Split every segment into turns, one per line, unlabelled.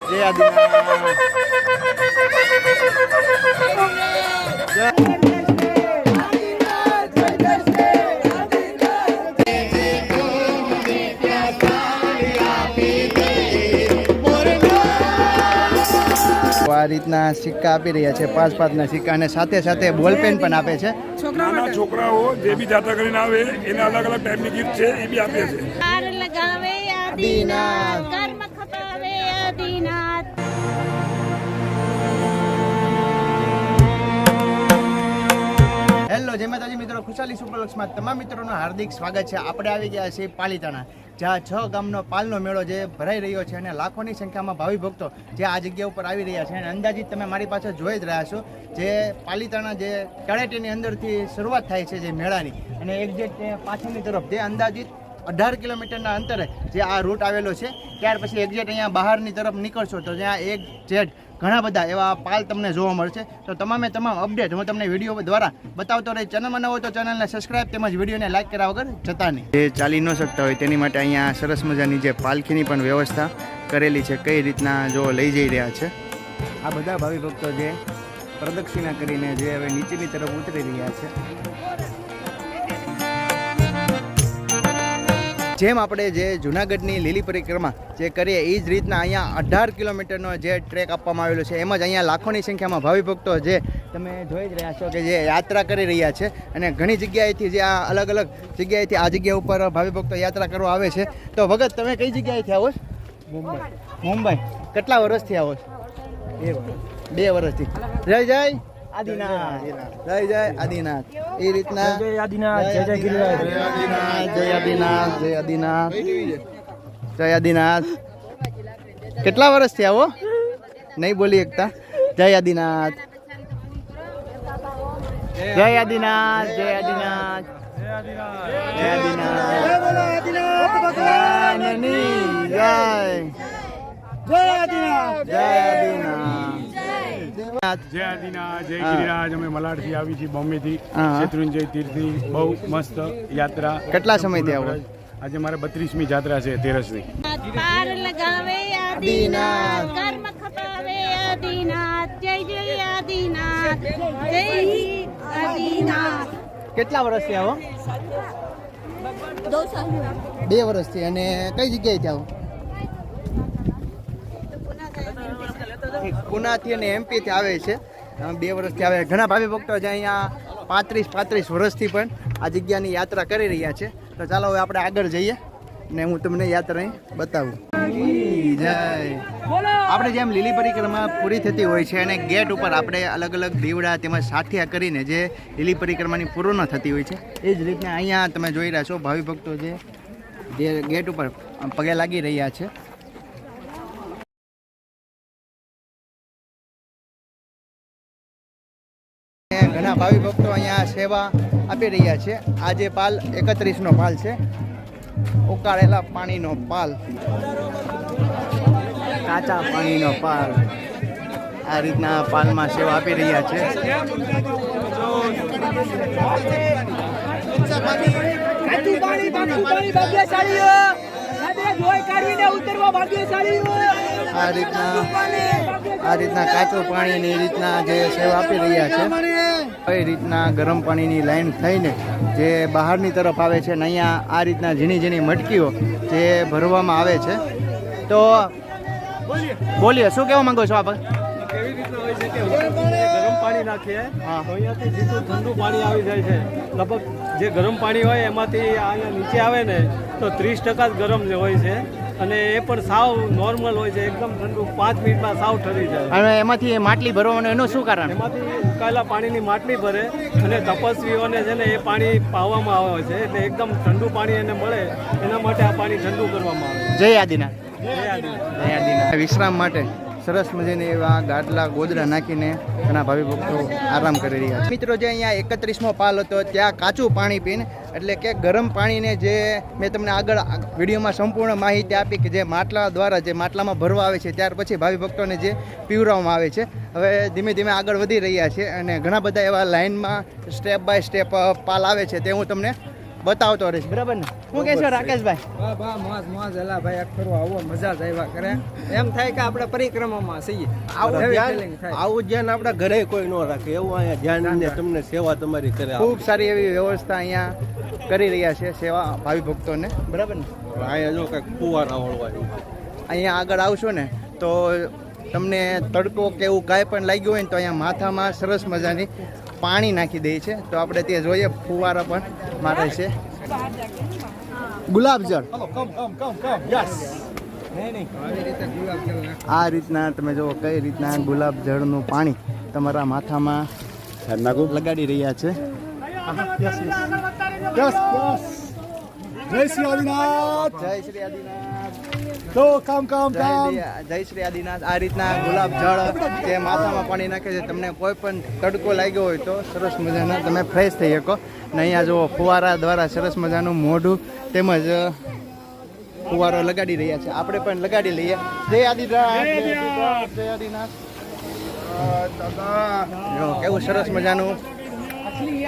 જય આદિનાથ આ રીતના સિક્કા આપી રહ્યા છે 5-5 ના સિક્કા અને સાથે સાથે બોલપેન પણ આપે છે.
નાના છોકરાઓ જે બી જાત્રા કરીને આવે એને અલગ અલગ ટાઈપની ગિફ્ટ છે એ બી આપે છે.
લગાવે આદિનાથ કર્મ ખપાવે આદિનાથ.
હેલો જય માતાજી મિત્રો, ખુશાલી સુપરલક્ષમાં તમામ મિત્રોનું હાર્દિક સ્વાગત છે. આપણે આવી ગયા છીએ પાલીતાણા, જ્યાં 6 ગામનો પાલનો મેળો જે ભરાઈ રહ્યો છે અને લાખોની સંખ્યામાં ભાવિ ભક્તો જે આ જગ્યા ઉપર આવી રહ્યા છે. અને અંદાજિત તમે મારી પાસે જોઈ જ રહ્યા છો જે પાલીતાણા જે તળેટીની અંદરથી શરૂઆત થાય છે જે મેળાની, અને એક્ઝેક્ટ પાછળની તરફ જે અંદાજિત 18 કિલોમીટરના અંતરે જે આ રૂટ આવેલો છે, ત્યાર પછી એક્ઝેક્ટ અહીંયા બહારની તરફ નીકળશો તો જ્યાં એક જેટ ઘણા બધા એવા પાલ તમને જોવા મળશે. તો તમામે તમામ અપડેટ હું તમને વિડીયો દ્વારા બતાવતો રહી. ચેનલમાં ન હોય તો ચેનલને સબસ્ક્રાઈબ તેમજ વિડીયોને લાઈક કર્યા વગર જતા નહીં. જે ચાલી ન શકતા હોય તેની માટે અહીંયા સરસ મજાની જે પાલખીની પણ વ્યવસ્થા કરેલી છે, કઈ રીતના જો લઈ જઈ રહ્યા છે. આ બધા ભાવિ ભક્તો જે પ્રદક્ષિણા કરીને જે હવે નીચેની તરફ ઉતરી રહ્યા છે. જેમ આપણે જે જૂનાગઢની લીલી પરિક્રમા જે કરીએ એ જ રીતના અહીંયા 18 કિલોમીટરનો જે ટ્રેક આપવામાં આવેલો છે. એમ જ અહીંયા લાખોની સંખ્યામાં ભાવિ ભક્તો જે તમે જોઈ જ રહ્યા છો કે જે યાત્રા કરી રહ્યા છે. અને ઘણી જગ્યાએથી જે આ અલગ અલગ જગ્યાએથી આ જગ્યા ઉપર ભાવિ ભક્તો યાત્રા કરવા આવે છે. તો ભગત તમે કઈ જગ્યાએથી આવો છો? મુંબઈ. કેટલા વર્ષથી આવો છો? 2 વર્ષથી. જય જય આદિનાથ, જય જય આદિનાથ. એ રીતના જય આદિનાથ, જય જય ગિરિરાજ, જય આદિનાથ, જય આદિનાથ, જય આદિનાથ, જય આદિનાથ. કેટલા વર્ષથી આવો? નહીં બોલી એકતા. જય આદિનાથ, જય આદિનાથ, જય આદિનાથ, જય
જય આદિનાથ, જય ગિરિરાજ. અમે મલાડથી આવી છીએ, બોમ્બેથી, શેત્રુંજય તીર્થની બહુ મસ્ત યાત્રા.
કેટલા સમયથી આવો?
આજે મારે 32મી જાત્રા છે, 13ની.
પાર લગાવે આદિનાથ કર્મ ખપાવે આદિનાથ. જય જય આદિનાથ, જય આદિનાથ.
કેટલા વર્ષથી આવો? 2 વર્ષથી. અને કઈ જગ્યાએથી આવો? પુનાથી અને એમપીથી આવે છે. 2 વર્ષથી આવે. ઘણા ભાવિ ભક્તો જે અહીંયા 35 વર્ષથી પણ આ જગ્યાની યાત્રા કરી રહ્યા છે. તો ચાલો હવે આપણે આગળ જઈએ ને હું તમને યાત્રા બતાવું. જય. આપણે જેમ લીલી પરિક્રમા પૂરી થતી હોય છે અને ગેટ ઉપર આપણે અલગ અલગ દીવડા તેમજ સાથિયા કરીને જે લીલી પરિક્રમાની પૂર્ણ થતી હોય છે, એ જ રીતના અહીંયા તમે જોઈ રહ્યા છો ભાવિ ભક્તો જે ગેટ ઉપર પગે લાગી રહ્યા છે. ઘણા ભાવિ ભક્તો અહીંયા સેવા આપી રહ્યા છે. આ જે પાલ 31નો પાલ છે, ઉકાળેલા પાણીનો પાલ, કાચા પાણીનો પાલ. આ રીતના પાલમાં સેવા આપી રહ્યા છે. આ રીતના કાચું પાણી એ રીતના જે સેવા આપી રહ્યા છે. કઈ રીતના ગરમ પાણીની લાઈન થઈને જે બહારની તરફ આવે છે, અને અહીંયા આ રીતના ઝીણી ઝીણી મટકીઓ જે ભરવામાં આવે છે. તો બોલીએ, શું કહેવા માંગો છો આપ?
કેવી રીતના હોય છે કે ગરમ પાણી નાખીએ તો અહીંયાથી સીધું ઠંડુ પાણી આવી જાય છે. લગભગ જે ગરમ પાણી હોય એમાંથી અહીંયા નીચે આવે ને તો 30% જ ગરમ હોય છે. અને એ પણ સાવ નોર્મલ હોય છે, એકદમ ઠંડુ. 5 મિનિટમાં સાવ ઠરી જાય.
અને એમાંથી માટલી ભરવાનું એનું શું કારણ?
એમાંથી ઉકાળેલા પાણીની માટલી ભરે અને તપસ્વીઓને છે ને એ પાણી પાવામાં આવે છે, એટલે એકદમ ઠંડુ પાણી એને મળે એના માટે આ પાણી ઠંડુ કરવામાં આવે.
જય આદિનાથ,
જય આદિનાથ,
જય આદિનાથ. વિશ્રામ માટે સરસ મજાની એવા ગાદલા ગોદડા નાખીને ઘણા ભાવિ ભક્તો આરામ કરી રહ્યા છે. મિત્રો, જે અહીંયા 31મો પાલ હતો ત્યાં કાચું પાણી પીને, એટલે કે ગરમ પાણીને જે મેં તમને આગળ વિડીયોમાં સંપૂર્ણ માહિતી આપી કે જે માટલા દ્વારા જે માટલામાં ભરવા આવે છે, ત્યાર પછી ભાવિ ભક્તોને જે પીવરાવવામાં આવે છે. હવે ધીમે ધીમે આગળ વધી રહ્યા છે અને ઘણા બધા એવા લાઇનમાં સ્ટેપ બાય સ્ટેપ પાલ આવે છે તે હું તમને બતાવતો રહીશ, બરાબર ને? શું કહેશો રાકેશભાઈ?
મોજ એલા ભાઈ અખરો આવો મજા જ આવ્યા કરે એમ થાય કે આપણે પરિક્રમામાં છીએ
આવું
એવી
ધ્યાન
feeling થાય.
આવું ધ્યાન આપણા ઘરે કોઈ ન રાખે એવું અહીંયા ધ્યાન ને તમને સેવા તમારી કરે
ખૂબ સારી એવી વ્યવસ્થા અહીંયા કરી રહ્યા છે સેવા ભાવિ ભક્તોને, બરાબર ને?
અહીંયા જો કંઈક ફુવારા વળવાનું
અહીંયા આગળ આવશો ને તો તમને તડકો કે એવું કાંઈ પણ લાગ્યું હોય ને તો અહીંયા માથામાં સરસ મજાની પાણી નાખી દે છે. તો આપણે ત્યાં જોઈએ ફુવારા પણ મારે છે. ગુલાબજળ આ રીતના તમે જુઓ કઈ રીતના ગુલાબજળનું પાણી તમારા માથામાં લગાડી રહ્યા છે.
જય શ્રી આદિનાથ.
જય શ્રી આદિનાથ.
તો કામ
જય શ્રી આદિનાથ. આ રીતના ગુલાબ જળ કે માથામાં પાણી નાખે છે. તમને કોઈ પણ તડકો લાગ્યો હોય તો સરસ મજાના તમે ફ્રેશ થઈ શકો. ને અહીંયા જુઓ ફુવારા દ્વારા સરસ મજાનું મોઢું તેમજ ફુવારો લગાડી રહ્યા છે. આપણે પણ લગાડી લઈએ. જય આદિનાથ. જય આદિનાથ. જો કેવું સરસ મજાનું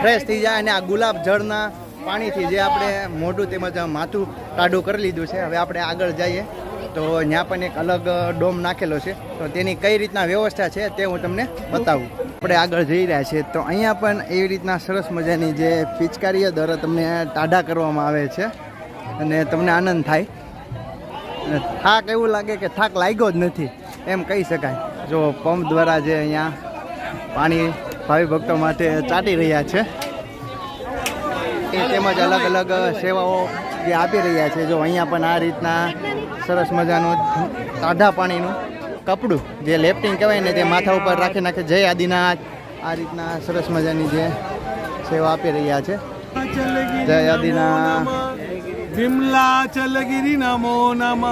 ફ્રેશ થઈ જાય. અને આ ગુલાબ જળના પાણીથી જે આપણે મોઢું તેમજ માથું ટાઢું કરી લીધું છે. હવે આપણે આગળ જઈએ તો ત્યાં પણ એક અલગ ડોમ નાખેલો છે. તો તેની કઈ રીતના વ્યવસ્થા છે તે હું તમને બતાવું. આપણે આગળ જઈ રહ્યા છીએ તો અહીંયા પણ એવી રીતના સરસ મજાની જે પિચકારીઓ દ્વારા તમને ટાઢા કરવામાં આવે છે અને તમને આનંદ થાય. અને થાક એવું લાગે કે થાક લાગ્યો જ નથી એમ કહી શકાય. જો પંપ દ્વારા જે અહીંયા પાણી ભાવિ ભક્તો માટે ચાટી રહ્યા છે એ તેમજ અલગ અલગ સેવાઓ જે આપી રહ્યા છે. જો અહીંયા પણ આ રીતના સરસ મજાનું ટાઢા પાણીનું કપડું જે લેફ્ટિંગ કહેવાય ને તે માથા ઉપર રાખી નાખે. જય આદિનાથ. આ રીતના સરસ મજાની જે સેવા આપી રહ્યા છે. જય આદિનાથ.
વિમલા ચલગિરી નમો નમ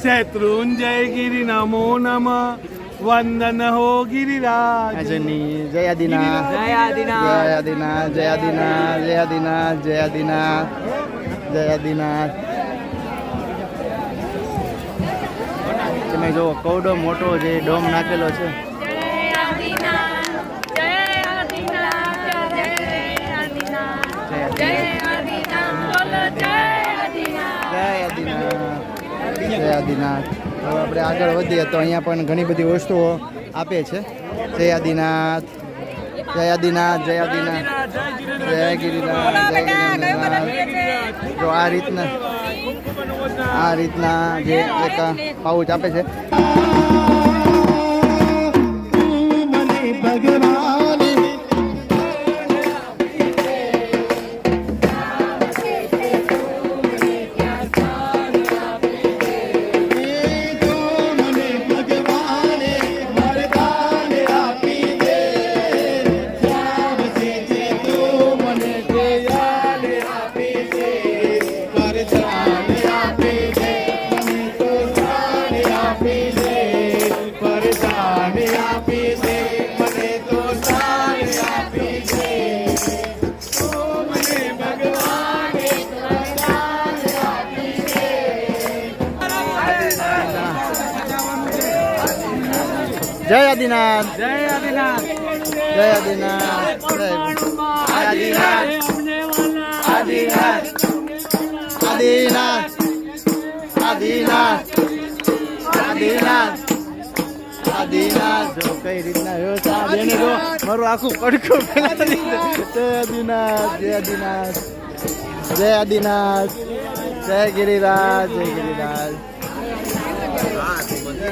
શત્રુંજય ગિરી નમો નમ વંદન હો ગિરિરાજ.
આજની જય આદિનાથ.
જય આદિનાથ.
જય આદિનાથ. જય આદિનાથ. જય આદિનાથ. જય આદિનાથ. જય આદિનાથ. તમે જો કવડો મોટો જે ડોમ નાખેલો છે. જય આદિનાથ. હવે આપણે આગળ વધીએ તો અહીંયા પણ ઘણી બધી વસ્તુઓ આપે છે. જય આદિનાથ. જય આદિનાથ. જય આદિનાથ. જય ગિરિનાથ. જય ગિરિનાથ. જો આ રીતના જે એક પાઉચ આપે છે. જય આદિનાથ.
જય આદિનાથ.
જય આદિનાથ. જય આદિનાથ. આદિનાથ. આદિનાથ. આદિનાથ. આદિનાથ. આદિનાથ. જો કઈ રીતના વ્યવસ્થા બેને જો મારું આખું પડખું ફેલાવી દીધું. જય આદિનાથ. જય આદિનાથ. જય આદિનાથ. જય ગિરિરાજ. જય ગિરિરાજ.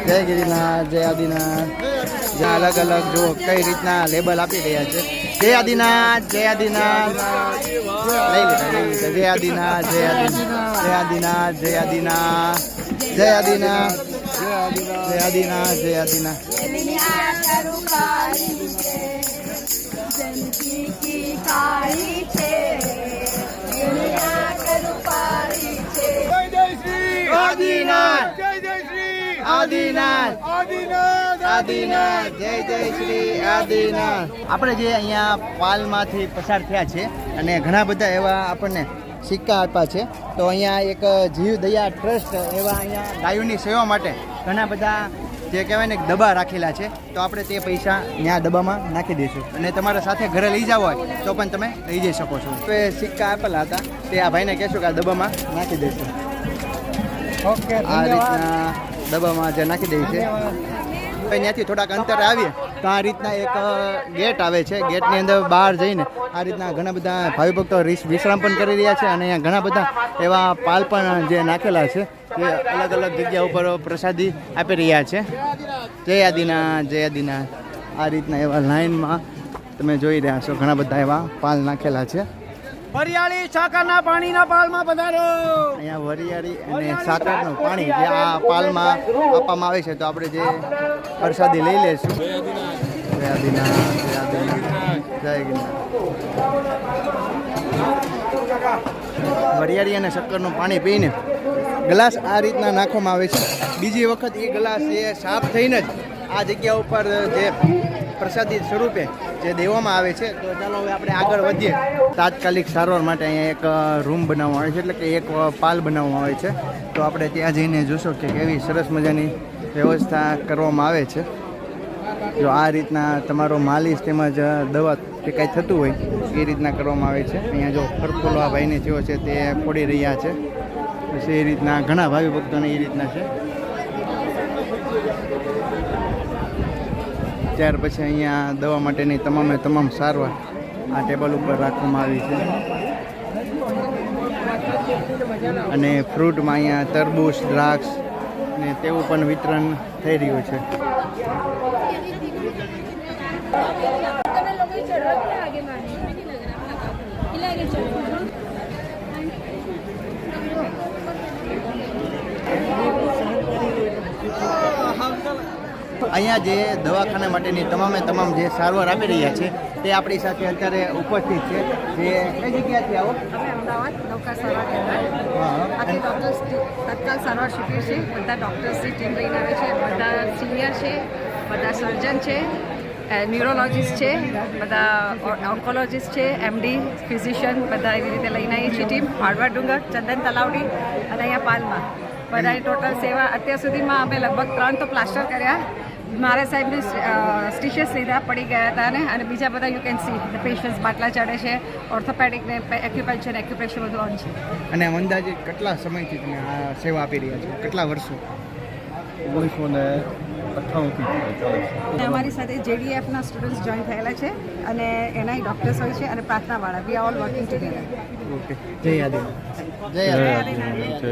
જય ગિરિનાથ. જય આદિનાથ. જ્યાં અલગ અલગ જો કઈ રીતના લેબલ આપી રહ્યા છે. જય આદિનાથ. જય આદિનાથ. લઈ લીધા. જય આદિનાથ. જય આદિનાથ. જય આદિનાથ. જય આદિનાથ. જય આદિનાથ. જય આદિનાથ. જય આદિનાથ. આદિનાથ. આદિનાથ. આદિનાથ. જય જય શ્રી આદિનાથ. આપણે જે અહીંયા પાલમાંથી પસાર થયા છે અને ઘણા બધા એવા આપણને સિક્કા આપ્યા છે. તો અહીંયા એક જીવ દયા ટ્રસ્ટ એવા અહીંયા ગાયોની સેવા માટે ઘણા બધા જે કહેવાય ને ડબ્બા રાખેલા છે, તો આપણે તે પૈસા ત્યાં ડબ્બામાં નાખી દઈશું અને તમારા સાથે ઘરે લઈ જાવ હોય તો પણ તમે લઈ જઈ શકો છો. તો એ સિક્કા આપેલા હતા તે આ ભાઈને કહેશું કે આ ડબ્બામાં નાખી દઈશું.
ઓકે,
આ રીતના ડબ્બામાં જે નાખી દઈએ છે. ત્યાંથી થોડાક અંતરે આવીએ તો આ રીતના એક ગેટ આવે છે. ગેટની અંદર બહાર જઈને આ રીતના ઘણા બધા ભાવિ ભક્તો વિશ્રામ પણ કરી રહ્યા છે અને અહીંયા ઘણા બધા એવા પાલ પણ જે નાખેલા છે જે અલગ અલગ જગ્યા ઉપર પ્રસાદી આપી રહ્યા છે. જય આદિનાથ, જય આદિનાથ. આ રીતના એવા લાઈનમાં તમે જોઈ રહ્યા છો ઘણા બધા એવા પાલ નાખેલા છે.
વરિયાળી સાકરના પાણીના પાલમાં પધારો.
અહીંયા વરિયાળી અને સાકરનું પાણી જે આ પાલમાં આપવામાં આવે છે, તો આપણે જે પ્રસાદી લઈ લઈશું. જય આદિનાથ, જય આદિનાથ, જય ગિરનાર. વરિયાળી અને શક્કરનું પાણી પીને ગ્લાસ આ રીતના નાખવામાં આવે છે. બીજી વખત એ ગ્લાસ એ સાફ થઈને જ આ જગ્યા ઉપર જે પ્રસાદી સ્વરૂપે જે દેવામાં આવે છે. તો ચાલો હવે આપણે આગળ વધીએ. તાત્કાલિક સારવાર માટે અહીંયા એક રૂમ બનાવવામાં આવે છે, એટલે કે એક પાલ બનાવવામાં આવે છે. તો આપણે ત્યાં જઈને જોશો કે કેવી સરસ મજાની વ્યવસ્થા કરવામાં આવે છે. જો આ રીતના તમારો માલિશ તેમજ દવા કે કાંઈ થતું હોય એ રીતના કરવામાં આવે છે. અહીંયા જો ખરખોલવા ભાઈને જેવો છે તે ફોડી રહ્યા છે. પછી એ રીતના ઘણા ભાવિ ભક્તોને એ રીતના છે. ત્યાર પછી અહીંયા દવા માટેની તમામે તમામ સારવાર આ ટેબલ ઉપર રાખવામાં આવી છે. અને ફ્રૂટમાં અહીંયા તરબૂચ, દ્રાક્ષ ને તેવું પણ વિતરણ થઈ રહ્યું છે. અહીંયા જે દવાખાના માટેની તમામે તમામ જે સારવાર આપી રહ્યા છે તે આપણી સાથે અત્યારે ઉપસ્થિત છે. જે કઈ જગ્યાથી આવો?
અમે અમદાવાદ નૌકા સારવાર કેન્દ્ર આથી ડૉક્ટર્સ તત્કાલ સારવાર શિબિર છે. બધા ડૉક્ટર્સની ટીમ લઈને આવે છે. બધા સિનિયર છે, બધા સર્જન છે, ન્યુરોલોજીસ્ટ છે, બધા ઓન્કોલોજીસ્ટ છે, એમડી, ફિઝિશિયન, બધા એવી રીતે લઈને આવીએ છીએ ટીમ. હાર્ડવાર ડુંગર, ચંદન તલાવડી અને અહીંયા પાલમાં બધાની ટોટલ સેવા. અત્યાર સુધીમાં અમે લગભગ 3 તો પ્લાસ્ટર કર્યા. મારા સાહેબને સ્ટિચેસ લીધા, પડી ગયા હતા અને બીજા બધા યુ કેન સી પેશન્ટ્સ બાટલા ચડે છે. ઓર્થોપેડિક ને એક્યુપંક્ચર એક્યુપ્રેશર બધું ઓન છે.
અને અંદાજે કેટલા સમયથી તમે આ સેવા આપી રહ્યા છો? કેટલા વર્ષો?
1998
અને અમારી સાથે જેડીએફના સ્ટુડન્ટ્સ જોઈન થયેલા છે અને એના ડૉક્ટર્સ હોય છે અને પ્રાર્થનાવાળા. We are all working together.
Okay, જય આદિનાથ, જય આદિનાથ.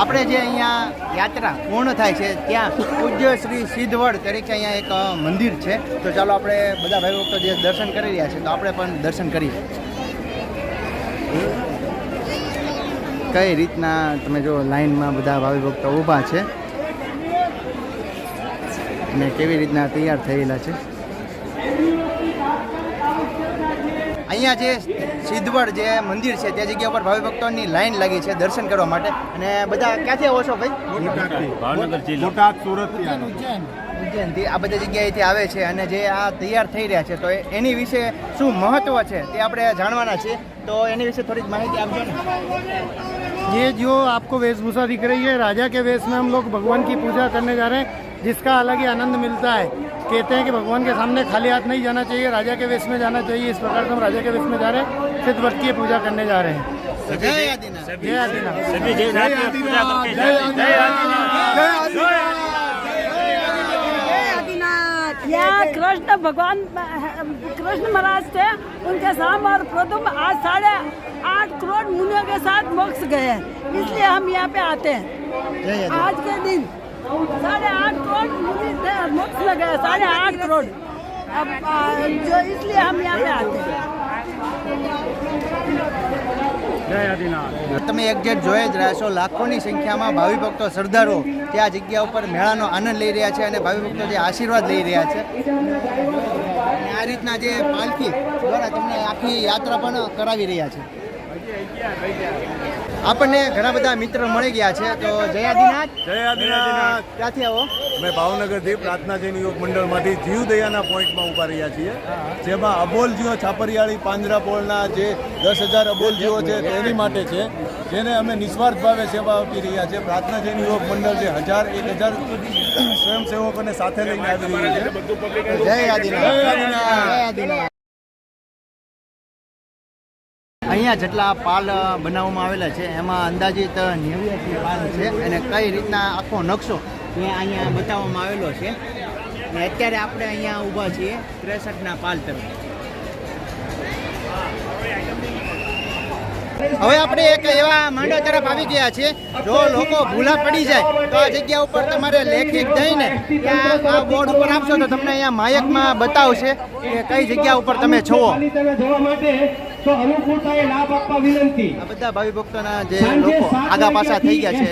આપણે જે અહીંયા યાત્રા પૂર્ણ થાય છે ત્યાં પૂજ્ય શ્રી સિદ્ધવડ તરીકે અહીંયા એક મંદિર છે. તો ચાલો આપણે બધા ભાઈ ભક્તો જે દર્શન કરી રહ્યા છે તો આપણે પણ દર્શન કરીએ. કઈ રીતના તમે જો લાઈનમાં બધા ભાવિ ભક્તો ઊભા છે અને કેવી રીતના તૈયાર થયેલા છે. અહીંયા જે સિદ્ધવડ જે મંદિર છે તે જગ્યા પર ભાવિ ભક્તોની લાઈન લાગી છે દર્શન કરવા માટે. અને બધા ક્યાંથી આવો છો ભાઈ?
બોટાદ, સુરત,
ઉજ્જૈનથી આ બધી જગ્યાએથી આવે છે. અને જે આ તૈયાર થઈ રહ્યા છે તો એની વિશે શું મહત્વ છે તે આપણે જાણવાના છે. તો એની વિશે થોડીક માહિતી આપજો ને.
ये जो आपको वेशभूषा दिख रही है, राजा के वेश में हम लोग भगवान की पूजा करने जा रहे हैं, जिसका अलग ही आनंद मिलता है. कहते हैं कि भगवान के सामने खाली हाथ नहीं जाना चाहिए, राजा के वेश में जाना चाहिए. इस प्रकार से हम राजा के वेश में जा रहे हैं, सिद्धवट की पूजा करने जा रहे हैं.
જય આદિનાથ.
जय आदिनाथ.
यहाँ कृष्ण भगवान कृष्ण महाराज थे, उनके साम और प्रथम आज 8.5 करोड़ मुनियों के साथ मोक्ष गए हैं, इसलिए हम यहाँ पे आते हैं.
જય આદિનાથ.
आज के दिन 8.5 करोड़ मुनि थे, मोक्ष में गए 8.5 करोड़. अब जो इसलिए हम यहाँ पे आते हैं.
જય આદિનાથ.
તમે એક્ઝેક્ટ જોઈ જ રહ્યા છો, લાખોની સંખ્યામાં ભાવિ ભક્તો શ્રદ્ધાળુઓ તે આ જગ્યા ઉપર મેળાનો આનંદ લઈ રહ્યા છે અને ભાવિ ભક્તો જે આશીર્વાદ લઈ રહ્યા છે. અને આ રીતના જે પાલખી દ્વારા તમને આખી યાત્રા પણ કરાવી રહ્યા છે. આપણને ઘણા બધા મિત્ર મળી ગયા છે. તો જય આદિનાથ.
જય આદિનાથ.
ક્યાંથી આવો?
અમે ભાવનગરથી પ્રાર્થના જૈન યોગ મંડળમાંથી જીવદયાના પોઈન્ટમાં ઊભા રહ્યા છીએ, જેમાં અબોલજીઓ છાપરિયાળી પાંજરાપોળના જે 10,000 અબોલજીઓ છે તેની માટે છે, જેને અમે નિસ્વાર્થ ભાવે સેવા આપી રહ્યા છીએ. પ્રાર્થના જૈન યોગ મંડળ જે 1,000 સ્વયંસેવકોને સાથે લઈને આવી રહ્યું છે.
જય આદિનાથ. જય આદિનાથ. અહીંયા જેટલા પાલ બનાવવામાં આવેલા છે એમાં અંદાજિત 89 પાલ છે અને કઈ રીતના આખો નકશો એ અહીંયા બતાવવામાં આવેલો છે. અને અત્યારે આપણે અહીંયા ઊભા છીએ 63ના પાલ તરફ. હવે આપણે એક એવા માંડવા તરફ આવી ગયા છીએ. જો લોકો ભૂલા પડી જાય તો આ જગ્યા ઉપર તમારે લેખિત દઈને ત્યાં આ બોર્ડ ઉપર આપશો તો તમને અહીંયા માયકમાં બતાવશે કે કઈ જગ્યા ઉપર તમે છો. આ બધા ભાવિ ભક્તોના જે લોકો આગા પાછા થઈ ગયા છે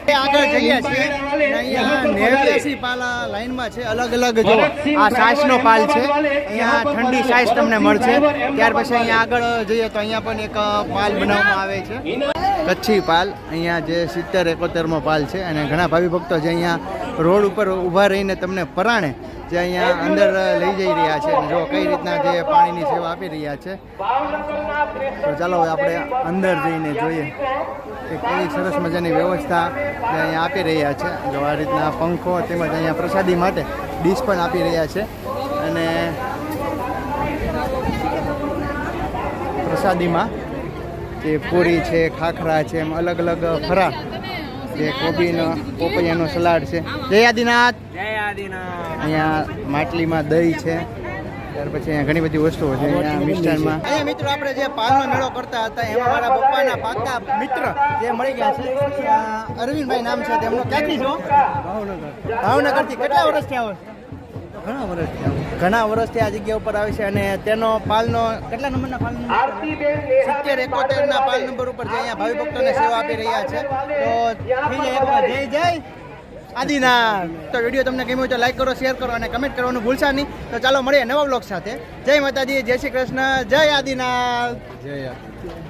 એ આગળ જઈએ છીએ. અહીંયા 89 પાલ લાઈનમાં છે. અલગ અલગ જો આ સાસનો પાલ છે. અહીંયા ઠંડી સાઈઝ તમને મળશે. ત્યાર પછી અહીંયા આગળ જઈએ તો અહીંયા પણ એક પાલ બનાવવામાં આવે છે, કચ્છી પાલ. અહીંયા જે 70-71મો પાલ છે અને ઘણા ભાવિ ભક્તો જે અહીંયા રોડ ઉપર ઊભા રહીને તમને પરાણે જે અહીંયા અંદર લઈ જઈ રહ્યા છે. જો કઈ રીતના જે પાણીની સેવા આપી રહ્યા છે. તો ચાલો હવે આપણે અંદર જઈને જોઈએ કે કેવી સરસ મજાની વ્યવસ્થા જે અહીંયા આપી રહ્યા છે. જો આ રીતના પંખો તેમજ અહીંયા પ્રસાદી માટે ડીશ પણ આપી રહ્યા છે. અને પ્રસાદીમાં જે પૂરી છે, ખાખરા છે, એમ અલગ અલગ ફરાળ જે કોબીનો પોપૈયાનો સલાડ છે. જય આદિનાથ. અહીંયા માટલીમાં દહીં છે. ત્યાર પછી અહીંયા ઘણી બધી વસ્તુઓ છે. અહીંયા મિષ્ટાનમાં અહીંયા મિત્રો આપણે જે પાલનો મેળો કરતા હતા એમાં મારા પપ્પાના પાકા મિત્ર જે મળી ગયા છે. અરવિંદભાઈ નામ છે તેમનો. ક્યાંથી છો? ભાવનગરથી. કેટલા વર્ષથી આવો? ઘણા વર્ષથી આ જગ્યા ઉપર આવે છે. અને તેનો પાલનો કેટલા નંબરના પાલ નંબર? 70-71ના પાલ નંબર ઉપર જે અહીંયા ભાવિ ભક્તોને સેવા આપી રહ્યા છે. તો થઈ જાય એકવાર જય જય આદિનાથ. તો વિડીયો તમને ગમ્યો હોય તો લાઈક કરો, શેર કરો અને કમેન્ટ કરવાનું ભૂલશા નહીં. તો ચાલો મળીએ નવા બ્લોગ સાથે. જય માતાજી, જય શ્રી કૃષ્ણ, જય આદિનાથ.
જય આદિનાથ.